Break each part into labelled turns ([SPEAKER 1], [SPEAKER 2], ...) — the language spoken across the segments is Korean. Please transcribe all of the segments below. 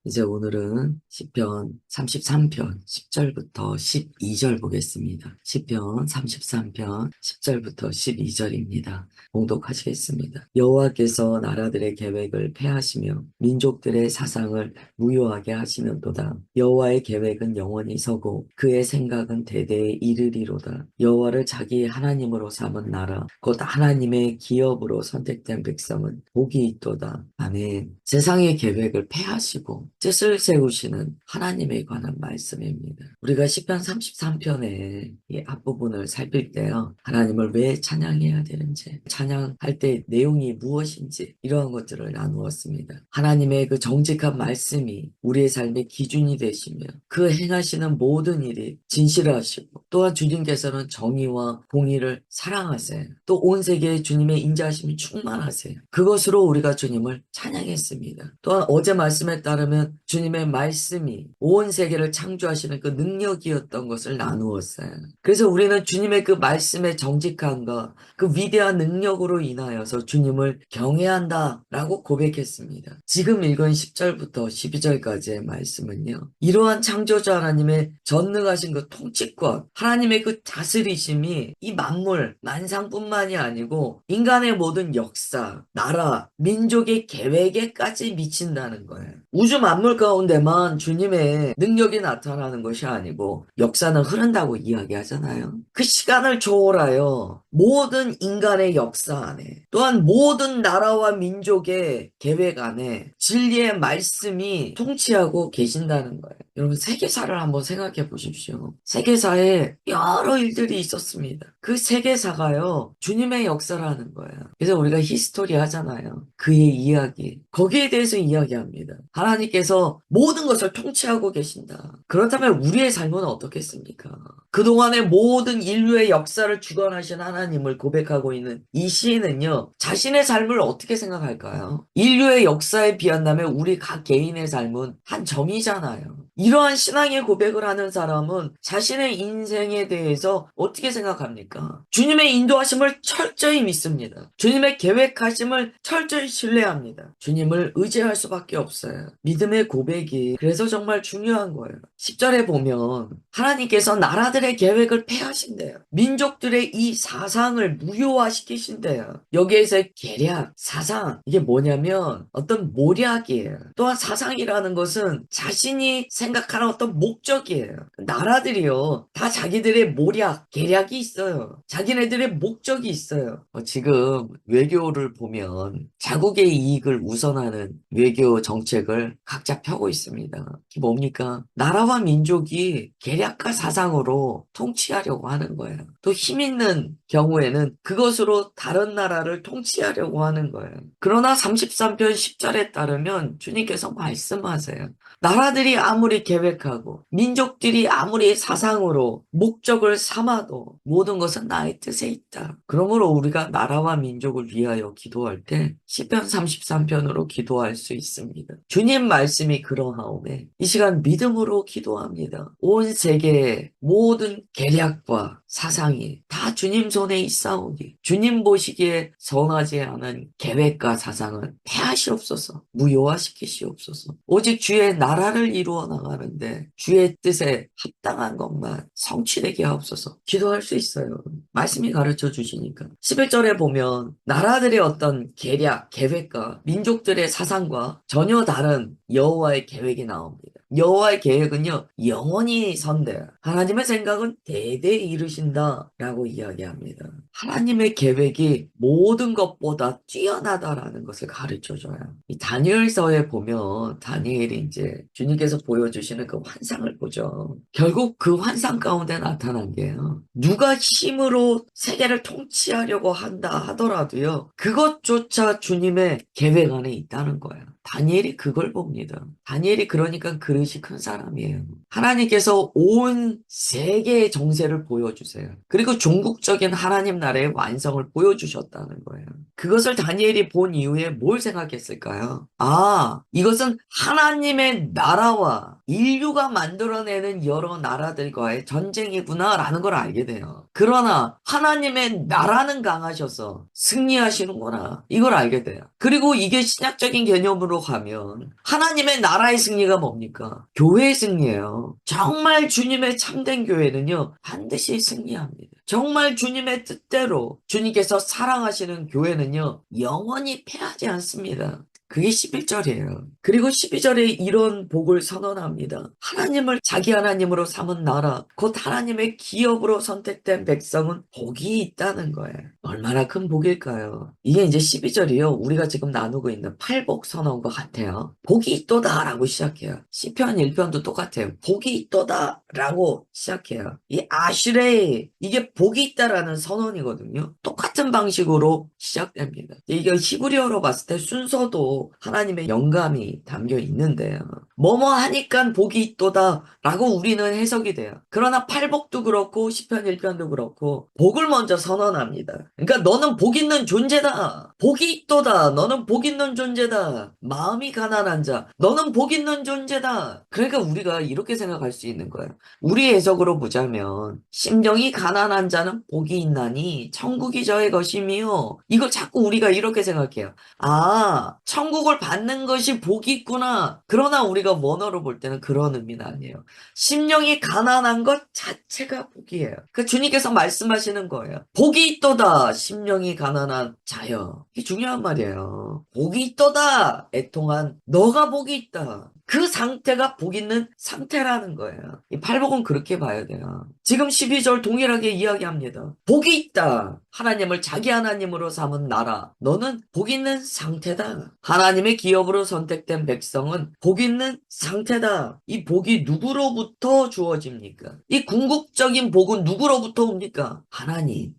[SPEAKER 1] 이제 오늘은 시편 33편 10절부터 12절 보겠습니다. 시편 33편 10절부터 12절입니다. 봉독하시겠습니다. 여호와께서 나라들의 계획을 폐하시며 민족들의 사상을 무효하게 하시는도다. 여호와의 계획은 영원히 서고 그의 생각은 대대에 이르리로다. 여호와를 자기 하나님으로 삼은 나라 곧 하나님의 기업으로 선택된 백성은 복이 있도다. 아멘. 세상의 계획을 폐하시고 뜻을 세우시는 하나님에 관한 말씀입니다. 우리가 시편 33편의 이 앞부분을 살필 때요. 하나님을 왜 찬양해야 되는지, 찬양할 때 내용이 무엇인지 이러한 것들을 나누었습니다. 하나님의 그 정직한 말씀이 우리의 삶의 기준이 되시며 그 행하시는 모든 일이 진실하시고 또한 주님께서는 정의와 공의를 사랑하세요. 또 온 세계에 주님의 인자하심이 충만하세요. 그것으로 우리가 주님을 찬양했습니다. 또한 어제 말씀에 따르면 주님의 말씀이 온 세계를 창조하시는 그 능력이었던 것을 나누었어요. 그래서 우리는 주님의 그 말씀의 정직함과 그 위대한 능력으로 인하여서 주님을 경외한다라고 고백했습니다. 지금 읽은 10절부터 12절까지의 말씀은요. 이러한 창조자 하나님의 전능하신 그 통치권, 하나님의 그 다스리심이 이 만물, 만상뿐만이 아니고 인간의 모든 역사, 나라, 민족의 계획에까지 미친다는 거예요. 우주 만물 가운데만 주님의 능력이 나타나는 것이 아니고 역사는 흐른다고 이야기하잖아요. 그 시간을 초월하여 모든 인간의 역사 안에 또한 모든 나라와 민족의 계획 안에 진리의 말씀이 통치하고 계신다는 거예요. 여러분 세계사를 한번 생각해 보십시오. 세계사에 여러 일들이 있었습니다. 그 세계사가요 주님의 역사라는 거예요. 그래서 우리가 히스토리 하잖아요. 그의 이야기 거기에 대해서 이야기합니다. 하나님께서 모든 것을 통치하고 계신다. 그렇다면 우리의 삶은 어떻겠습니까? 그동안의 모든 인류의 역사를 주관하신 하나님을 고백하고 있는 이 시인은요 자신의 삶을 어떻게 생각할까요? 인류의 역사에 비한다면 우리 각 개인의 삶은 한 점이잖아요. 이러한 신앙의 고백을 하는 사람은 자신의 인생에 대해서 어떻게 생각합니까? 주님의 인도하심을 철저히 믿습니다. 주님의 계획하심을 철저히 신뢰합니다. 주님을 의지할 수밖에 없어요. 믿음의 고백이 그래서 정말 중요한 거예요. 10절에 보면 하나님께서 나라들의 계획을 폐하신대요. 민족들의 이 사상을 무효화시키신대요. 여기에서 계략, 사상 이게 뭐냐면 어떤 모략이에요. 또한 사상이라는 것은 자신이 생각하는 어떤 목적이에요. 나라들이요 다 자기들의 모략, 계략이 있어요. 자기네들의 목적이 있어요. 지금 외교를 보면 자국의 이익을 우선하는 외교 정책을 각자 펴고 있습니다. 그게 뭡니까? 나라와 민족이 계략과 사상으로 통치하려고 하는 거예요. 또 힘 있는 경우에는 그것으로 다른 나라를 통치하려고 하는 거예요. 그러나 33편 10절에 따르면 주님께서 말씀하세요. 나라들이 아무리 계획하고 민족들이 아무리 사상으로 목적을 삼아도 모든 것은 나의 뜻에 있다. 그러므로 우리가 나라와 민족을 위하여 기도할 때 시편 33편으로 기도할 수 있습니다. 주님 말씀이 그러하오매 이 시간 믿음으로 기도합니다. 온 세계의 모든 계략과 사상이 다 주님 손에 있사오니 주님 보시기에 선하지 않은 계획과 사상은 폐하시옵소서 무효화시키시옵소서 오직 주의 나라를 이루어 나가는데 주의 뜻에 합당한 것만 성취되게 하옵소서 기도할 수 있어요. 말씀이 가르쳐 주시니까 11절에 보면 나라들의 어떤 계략, 계획과 민족들의 사상과 전혀 다른 여호와의 계획이 나옵니다. 여호와의 계획은요 영원히 선대요. 하나님의 생각은 대대에 이르신다 라고 이야기합니다. 하나님의 계획이 모든 것보다 뛰어나다라는 것을 가르쳐줘요. 이 다니엘서에 보면 다니엘이 이제 주님께서 보여주시는 그 환상을 보죠. 결국 그 환상 가운데 나타난 게요. 누가 힘으로 세계를 통치하려고 한다 하더라도요. 그것조차 주님의 계획 안에 있다는 거예요. 다니엘이 그걸 봅니다. 다니엘이 그러니까 그릇이 큰 사람이에요. 하나님께서 온 세계의 정세를 보여주세요. 그리고 종국적인 하나님 나라의 완성을 보여주셨다는 거예요. 그것을 다니엘이 본 이후에 뭘 생각했을까요? 아, 이것은 하나님의 나라와 인류가 만들어내는 여러 나라들과의 전쟁이구나라는 걸 알게 돼요. 그러나 하나님의 나라는 강하셔서 승리하시는구나. 이걸 알게 돼요. 그리고 이게 신약적인 개념으로 가면 하나님의 나라의 승리가 뭡니까? 교회의 승리예요. 정말 주님의 참된 교회는요, 반드시 승리합니다. 정말 주님의 뜻대로 주님께서 사랑하시는 교회는요, 영원히 패하지 않습니다. 그게 11절이에요. 그리고 12절에 이런 복을 선언합니다. 하나님을 자기 하나님으로 삼은 나라, 곧 하나님의 기업으로 선택된 백성은 복이 있다는 거예요. 얼마나 큰 복일까요? 이게 이제 12절이요. 우리가 지금 나누고 있는 팔복 선언과 같아요. 복이 있도다라고 시작해요. 시편 1편도 똑같아요. 복이 있도다라고 시작해요. 이 아슈레이, 이게 복이 있다라는 선언이거든요. 똑같은 방식으로 시작됩니다. 이게 히브리어로 봤을 때 순서도 하나님의 영감이 담겨 있는데요. 뭐뭐 하니까 복이 있도다 라고 우리는 해석이 돼요. 그러나 팔복도 그렇고 시편 1편도 그렇고 복을 먼저 선언합니다. 그러니까 너는 복 있는 존재다. 복이 있도다. 너는 복 있는 존재다. 마음이 가난한 자. 너는 복 있는 존재다. 그러니까 우리가 이렇게 생각할 수 있는 거예요. 우리 해석으로 보자면 심령이 가난한 자는 복이 있나니 천국이 저의 것이며, 이걸 자꾸 우리가 이렇게 생각해요. 아, 천국을 받는 것이 복이 있구나. 그러나 우리가 원어로 볼 때는 그런 의미는 아니에요. 심령이 가난한 것 자체가 복이에요. 그 주님께서 말씀하시는 거예요. 복이 있도다. 심령이 가난한 자여. 이게 중요한 말이에요. 복이 있도다. 애통한 너가 복이 있다. 그 상태가 복 있는 상태라는 거예요. 이 팔복은 그렇게 봐야 돼요. 지금 12절 동일하게 이야기합니다. 복이 있다. 하나님을 자기 하나님으로 삼은 나라. 너는 복 있는 상태다. 하나님의 기업으로 선택된 백성은 복 있는 상태다. 이 복이 누구로부터 주어집니까? 이 궁극적인 복은 누구로부터 옵니까? 하나님.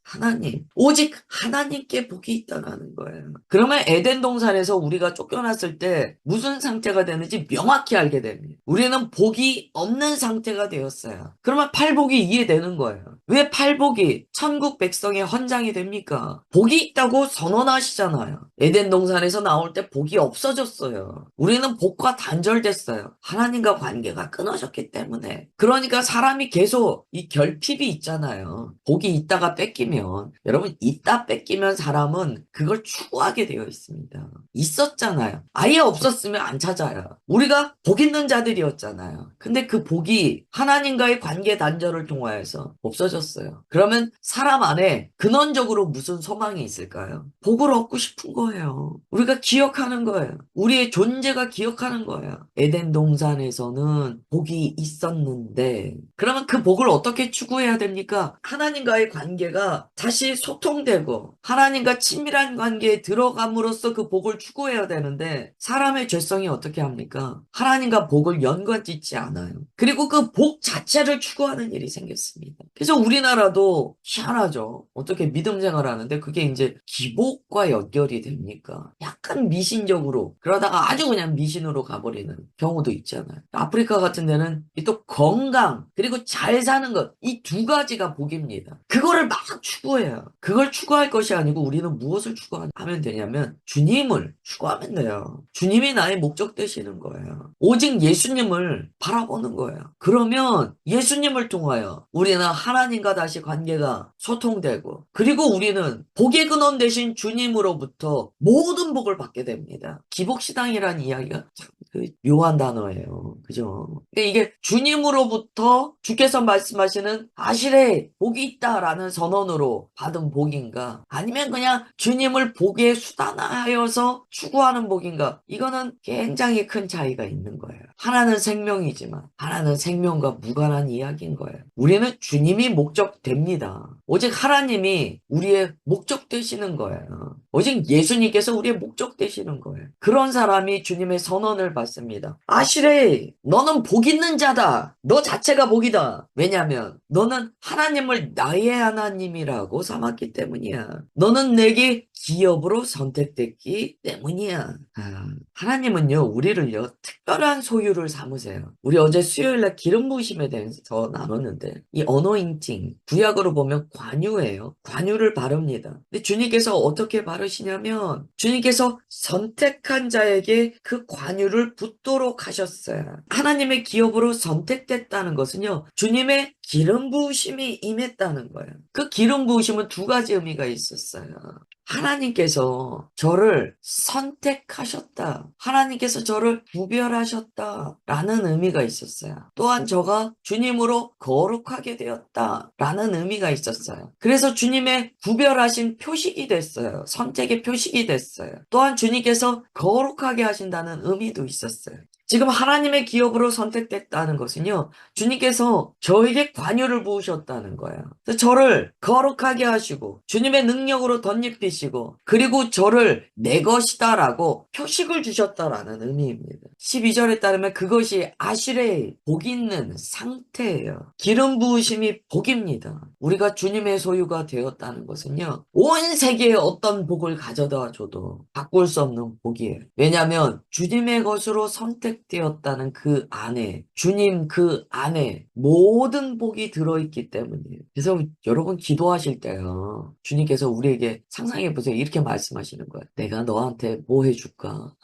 [SPEAKER 1] 오직 하나님께 복이 있다는 거예요. 그러면 에덴 동산에서 우리가 쫓겨났을 때 무슨 상태가 되는지 명확히 알게 됩니다. 우리는 복이 없는 상태가 되었어요. 그러면 팔복이 이해되는 거예요. 왜 팔복이 천국 백성의 헌장이 됩니까? 복이 있다고 선언하시잖아요. 에덴 동산에서 나올 때 복이 없어졌어요. 우리는 복과 단절됐어요. 하나님과 관계가 끊어졌기 때문에. 그러니까 사람이 계속 이 결핍이 있잖아요. 복이 있다가 뺏기면, 여러분, 있다 뺏기면 사람은 그걸 추구하게 되어 있습니다. 있었잖아요. 아예 없었으면 안 찾아요. 우리가 복 있는 자들이었잖아요. 근데 그 복이 하나님과의 관계 단절을 통하여서 없어졌어요. 그러면 사람 안에 근원적으로 무슨 소망이 있을까요? 복을 얻고 싶은 거예요. 우리가 기억하는 거예요. 우리의 존재가 기억하는 거예요. 에덴 동산에서는 복이 있었는데, 그러면 그 복을 어떻게 추구해야 됩니까? 하나님과의 관계가 다시 소통되고 하나님과 친밀한 관계에 들어감으로써 그 복을 추구해야 되는데, 사람의 죄성이 어떻게 합니까? 하나님과 복을 연관짓지 않아요. 그리고 그 복 자체를 추구하는 일이 생겼습니다. 그래서 우리나라도 희한하죠. 어떻게 믿음 생활하는데 그게 이제 기복과 연결이 됩니까? 약간 미신적으로, 그러다가 아주 그냥 미신으로 가버리는 경우도 있잖아요. 아프리카 같은 데는 이 또 건강 그리고 잘 사는 것, 이 두 가지가 복입니다. 그거를 막 추구해요. 그걸 추구할 것이 아니고 우리는 무엇을 추구하면 되냐면 주님을 추구하면 돼요. 주님이 나의 목적 되시는 거예요. 오직 예수님을 바라보는 거예요. 그러면 예수님을 통하여 우리는 하나님과 다시 관계가 소통되고, 그리고 우리는 복의 근원 되신 주님으로부터 모든 복을 받게 됩니다. 기복신앙이라는 이야기가 참 묘한 단어예요. 그죠? 이게 주님으로부터 주께서 말씀하시는 아시레 복이 있다라는 선언으로 받은 복인가, 아니면 그냥 주님을 복의 수단하여서 추구하는 복인가, 이거는 굉장히 큰 차이가 있는 거예요. 하나는 생명이지만 하나는 생명과 무관한 이야기인 거예요. 우리는 주님이 목적 됩니다. 오직 하나님이 우리의 목적 되시는 거예요. 오직 예수님께서 우리의 목적 되시는 거예요. 그런 사람이 주님의 선언을 받습니다. 아시레, 너는 복 있는 자다. 너 자체가 복이다. 왜냐하면 너는 하나님을 나의 하나님이라고 삼았기 때문이야. 너는 내게 기업으로 선택됐기 때문이야. 하나님은요, 우리를요, 특별한 소유를 기억을 삼으세요. 우리 어제 수요일날 기름 부으심에 대해서 나눴는데 이 어노인팅 구약으로 보면 관유예요. 관유를 바릅니다. 근데 주님께서 어떻게 바르시냐면 주님께서 선택한 자에게 그 관유를 붓도록 하셨어요. 하나님의 기업으로 선택됐다는 것은요. 주님의 기름 부으심이 임했다는 거예요. 그 기름 부으심은 두 가지 의미가 있었어요. 하나님께서 저를 선택하셨다. 하나님께서 저를 구별하셨다. 라는 의미가 있었어요. 또한 저가 주님으로 거룩하게 되었다. 라는 의미가 있었어요. 그래서 주님의 구별하신 표식이 됐어요. 선택의 표식이 됐어요. 또한 주님께서 거룩하게 하신다는 의미도 있었어요. 지금 하나님의 기업으로 선택됐다는 것은요, 주님께서 저에게 관유를 부으셨다는 거예요. 그래서 저를 거룩하게 하시고, 주님의 능력으로 덧입히시고, 그리고 저를 내 것이다라고 표식을 주셨다라는 의미입니다. 12절에 따르면 그것이 아시레의 복 있는 상태예요. 기름 부으심이 복입니다. 우리가 주님의 소유가 되었다는 것은요, 온 세계에 어떤 복을 가져다 줘도 바꿀 수 없는 복이에요. 왜냐하면 주님의 것으로 선택되었다는 그 안에, 주님 그 안에 모든 복이 들어있기 때문이에요. 그래서 여러분 기도하실 때요, 주님께서 우리에게 상상해 보세요. 이렇게 말씀하시는 거예요. 내가 너한테 뭐 해줄까?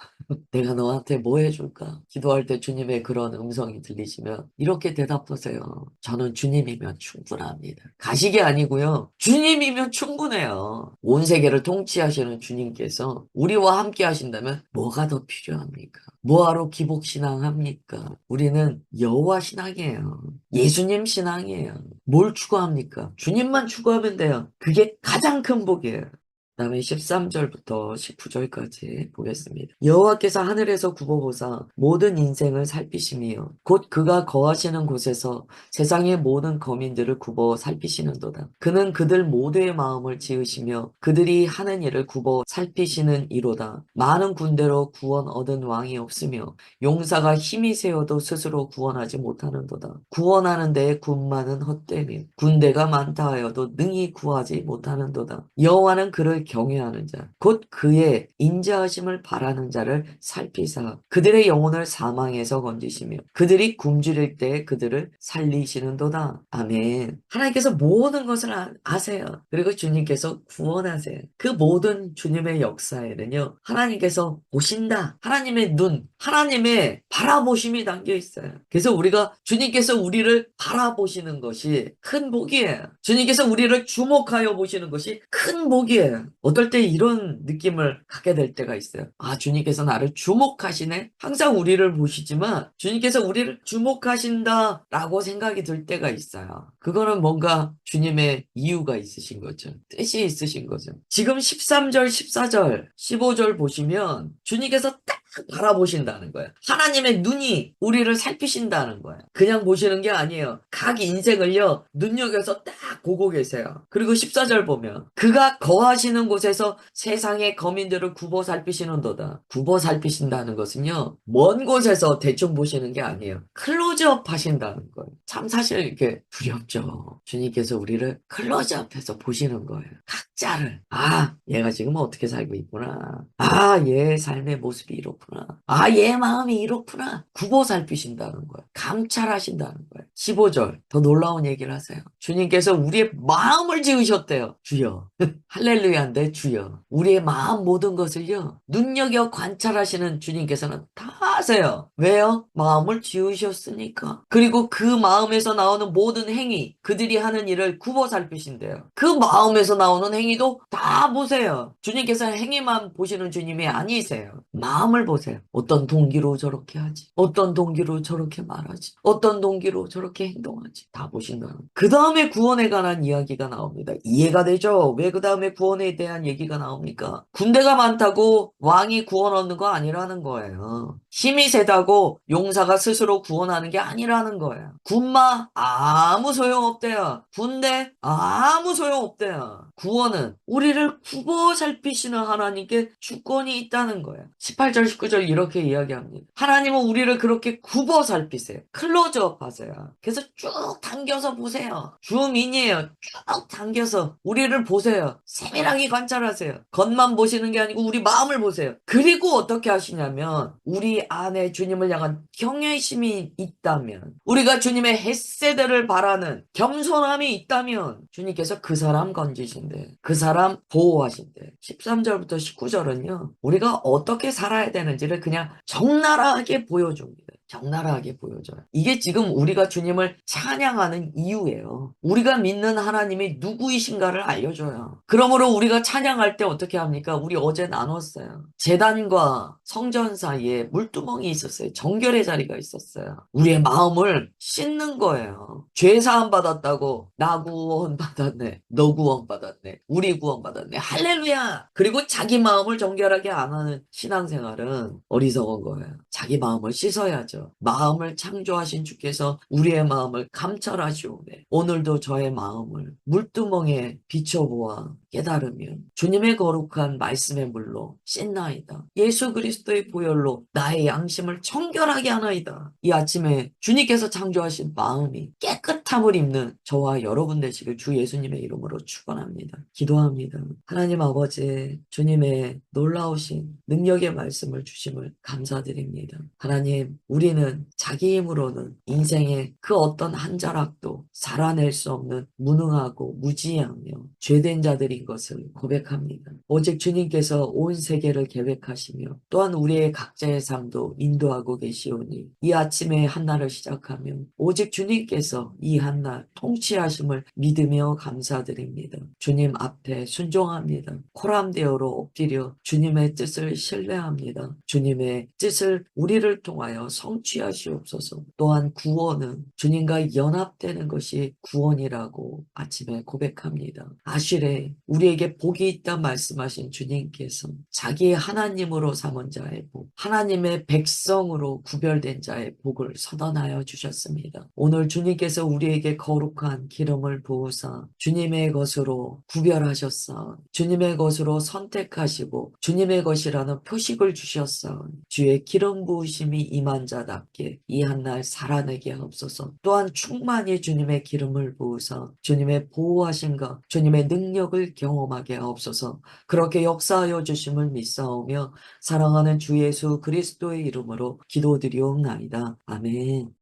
[SPEAKER 1] 내가 너한테 뭐 해줄까? 기도할 때 주님의 그런 음성이 들리시면 이렇게 대답하세요. 저는 주님이면 충분합니다. 가식이 아니고요. 주님이면 충분해요. 온 세계를 통치하시는 주님께서 우리와 함께 하신다면 뭐가 더 필요합니까? 뭐하러 기복신앙합니까? 우리는 여호와 신앙이에요. 예수님 신앙이에요. 뭘 추구합니까? 주님만 추구하면 돼요. 그게 가장 큰 복이에요. 다음에 13절부터 19절까지 보겠습니다. 여호와께서 하늘에서 굽어보사 모든 인생을 살피시며 곧 그가 거하시는 곳에서 세상의 모든 거민들을 굽어 살피시는도다. 그는 그들 모두의 마음을 지으시며 그들이 하는 일을 굽어 살피시는 이로다. 많은 군대로 구원 얻은 왕이 없으며 용사가 힘이 세어도 스스로 구원하지 못하는도다. 구원하는 데에 군마는 헛되며 군대가 많다 하여도 능히 구하지 못하는도다. 여호와는 그를 경외하는 자, 곧 그의 인자하심을 바라는 자를 살피사 그들의 영혼을 사망에서 건지시며 그들이 굶주릴 때에 그들을 살리시는도다. 아멘. 하나님께서 모든 것을 아세요. 그리고 주님께서 구원하세요. 그 모든 주님의 역사에는요, 하나님께서 보신다. 하나님의 눈, 하나님의 바라보심이 담겨 있어요. 그래서 우리가 주님께서 우리를 바라보시는 것이 큰 복이에요. 주님께서 우리를 주목하여 보시는 것이 큰 복이에요. 어떨 때 이런 느낌을 갖게 될 때가 있어요. 아, 주님께서 나를 주목하시네? 항상 우리를 보시지만 주님께서 우리를 주목하신다라고 생각이 들 때가 있어요. 그거는 뭔가 주님의 이유가 있으신 거죠. 뜻이 있으신 거죠. 지금 13절, 14절, 15절 보시면 주님께서 딱 바라보신다는 거예요. 하나님의 눈이 우리를 살피신다는 거예요. 그냥 보시는 게 아니에요. 각 인생을요, 눈여겨서 딱 보고 계세요. 그리고 14절 보면 그가 거하시는 곳에서 세상의 거민들을 굽어 살피시는도다. 굽어 살피신다는 것은요, 먼 곳에서 대충 보시는 게 아니에요. 클로즈업 하신다는 거예요. 참 사실 이렇게 두렵죠. 주님께서 우리를 클로즈업해서 보시는 거예요. 각자를. 아, 얘가 지금 어떻게 살고 있구나. 아, 얘 삶의 모습이 이렇구나. 아, 얘 마음이 이렇구나. 굽어 살피신다는 거예요. 감찰하신다는 거예요. 15절 더 놀라운 얘기를 하세요. 주님께서 우리의 마음을 지으셨대요. 주여. 할렐루야인데 주여. 우리의 마음 모든 것을요, 눈여겨 관찰하시는 주님께서는 다 아세요. 왜요? 마음을 지으셨으니까. 그리고 그 마음에서 나오는 모든 행위, 그들이 하는 일을 굽어 살피신대요. 그 마음에서 나오는 행위도 다 보세요. 주님께서 행위만 보시는 주님이 아니세요. 마음을 보세요. 어떤 동기로 저렇게 하지? 어떤 동기로 저렇게 말하지? 어떤 동기로 저렇게 행동하지? 다 보신다는. 그 다음에 구원에 관한 이야기가 나옵니다. 이해가 되죠? 왜 그 다음에 구원에 대한 얘기가 나옵니까? 군대가 많다고 왕이 구원 얻는 거 아니라는 거예요. 힘이 세다고 용사가 스스로 구원하는 게 아니라는 거예요. 군마 아무 소용없대요. 군대 아무 소용없대요. 구원은 우리를 굽어 살피시는 하나님께 주권이 있다는 거예요. 18절 19절 이렇게 이야기합니다. 하나님은 우리를 그렇게 굽어 살피세요. 클로즈업 하세요. 그래서 쭉 당겨서 보세요. 줌인이에요. 쭉 당겨서 우리를 보세요. 세밀하게 관찰하세요. 겉만 보시는 게 아니고 우리 마음을 보세요. 그리고 어떻게 하시냐면 우리 안에 주님을 향한 경외심이 있다면, 우리가 주님의 헷세대를 바라는 겸손함이 있다면 주님께서 그 사람 건지신대. 그 사람 보호하신대. 13절부터 19절은요. 우리가 어떻게 살아야 되는지를 그냥 적나라하게 보여줍니다. 적나라하게 보여줘요. 이게 지금 우리가 주님을 찬양하는 이유예요. 우리가 믿는 하나님이 누구이신가를 알려줘요. 그러므로 우리가 찬양할 때 어떻게 합니까? 우리 어제 나눴어요. 제단과 성전 사이에 물두멍이 있었어요. 정결의 자리가 있었어요. 우리의 마음을 씻는 거예요. 죄 사함 받았다고 나 구원 받았네. 너 구원 받았네. 우리 구원 받았네. 할렐루야! 그리고 자기 마음을 정결하게 안 하는 신앙생활은 어리석은 거예요. 자기 마음을 씻어야죠. 마음을 창조하신 주께서 우리의 마음을 감찰하시오매. 오늘도 저의 마음을 물두멍에 비춰보아 깨달으면 주님의 거룩한 말씀의 물로 씻나이다. 예수 그리스도의 보혈로 나의 양심을 청결하게 하나이다. 이 아침에 주님께서 창조하신 마음이 깨끗함을 입는 저와 여러분 되시길 주 예수님의 이름으로 축원합니다. 기도합니다. 하나님 아버지, 주님의 놀라우신 능력의 말씀을 주심을 감사드립니다. 하나님, 우리는 자기 힘으로는 인생의 그 어떤 한 자락도 살아낼 수 없는 무능하고 무지하며 죄된 자들인 것을 고백합니다. 오직 주님께서 온 세계를 계획하시며 또한 우리의 각자의 삶도 인도하고 계시오니 이 아침에 한날을 시작하면 오직 주님께서 이 한날 통치하심을 믿으며 감사드립니다. 주님 앞에 순종합니다. 코람데오로 엎드려 주님의 뜻을 신뢰합니다. 주님의 뜻을 우리를 통하여 성취하시옵소서. 또한 구원은 주님과 연합되는 것이 구원이라고 아침에 고백합니다. 아실에 우리에게 복이 있다 말씀하신 주님께서 자기 하나님으로 삼은 자의 복, 하나님의 백성으로 구별된 자의 복을 선언하여 주셨습니다. 오늘 주님께서 우리에게 거룩한 기름을 부으사 주님의 것으로 구별하셨사 주님의 것으로 선택하시고 주님의 것이라는 표식을 주셨사 주의 기름 부으심이 임한 자답게 이 한날 살아내게 하옵소서. 또한 충만히 주님의 기름을 부으사 주님의 보호하심과 주님의 능력을 경험하게 하옵소서. 그렇게 역사하여 주심을 믿사오며 사랑하는 주 예수 그리스도의 이름으로 기도드리옵나이다. 아멘.